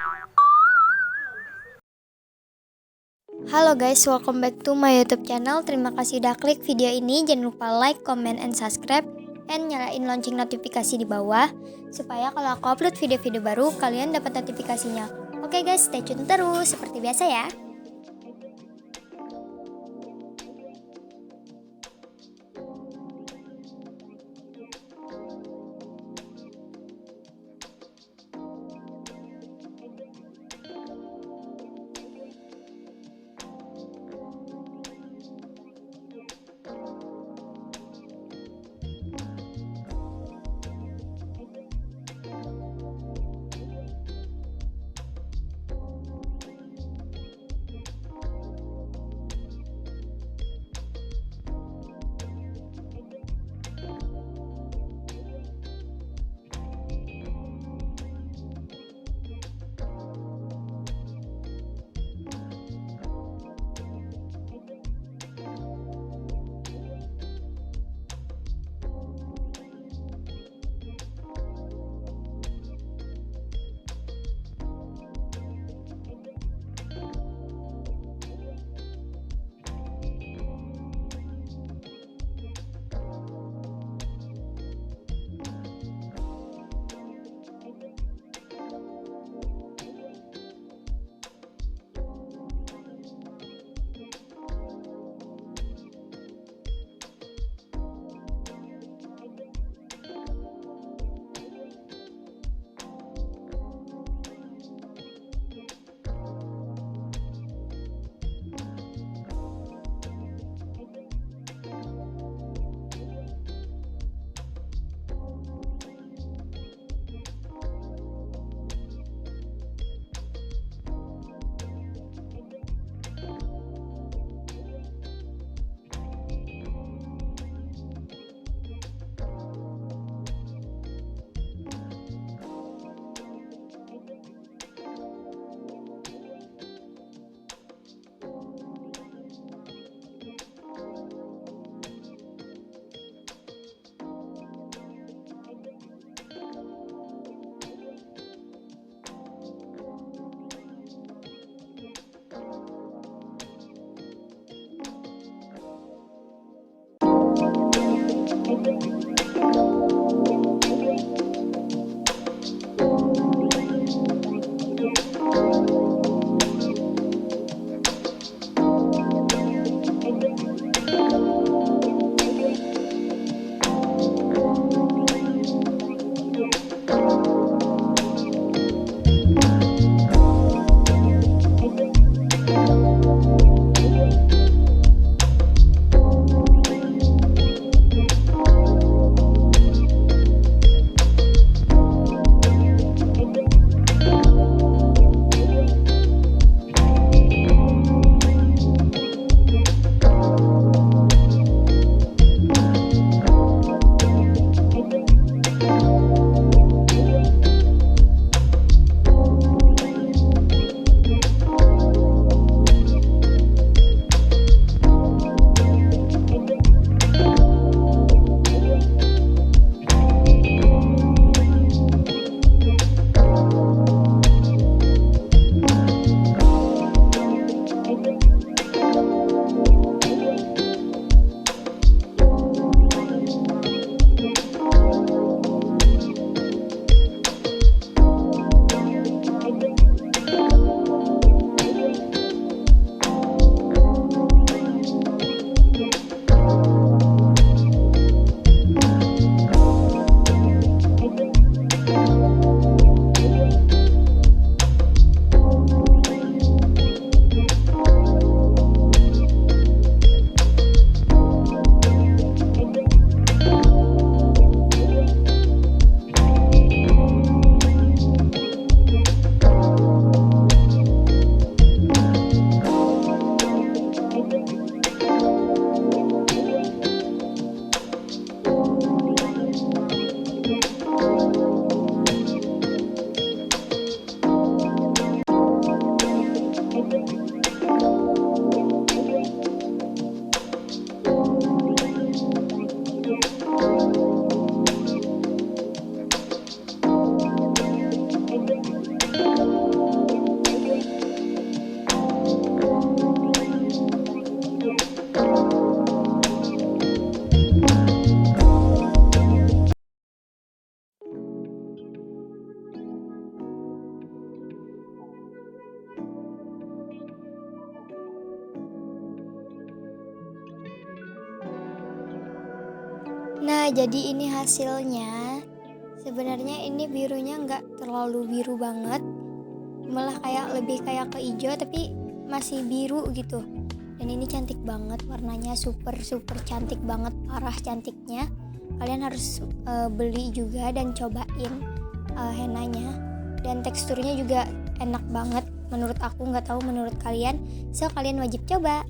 Halo guys, welcome back to my YouTube channel. Terima kasih udah klik video ini. Jangan lupa like, comment, and subscribe, and nyalain lonceng notifikasi di bawah supaya kalau aku upload video-video baru kalian dapat notifikasinya. Oke guys, stay tune terus seperti biasa ya. Nah, jadi ini hasilnya. Sebenarnya ini birunya nggak terlalu biru banget, malah lebih kayak ke hijau tapi masih biru gitu. Dan ini cantik banget, warnanya super cantik banget, parah cantiknya. Kalian harus beli juga dan cobain hennanya. Dan teksturnya juga enak banget menurut aku, nggak tahu menurut kalian. So kalian wajib coba.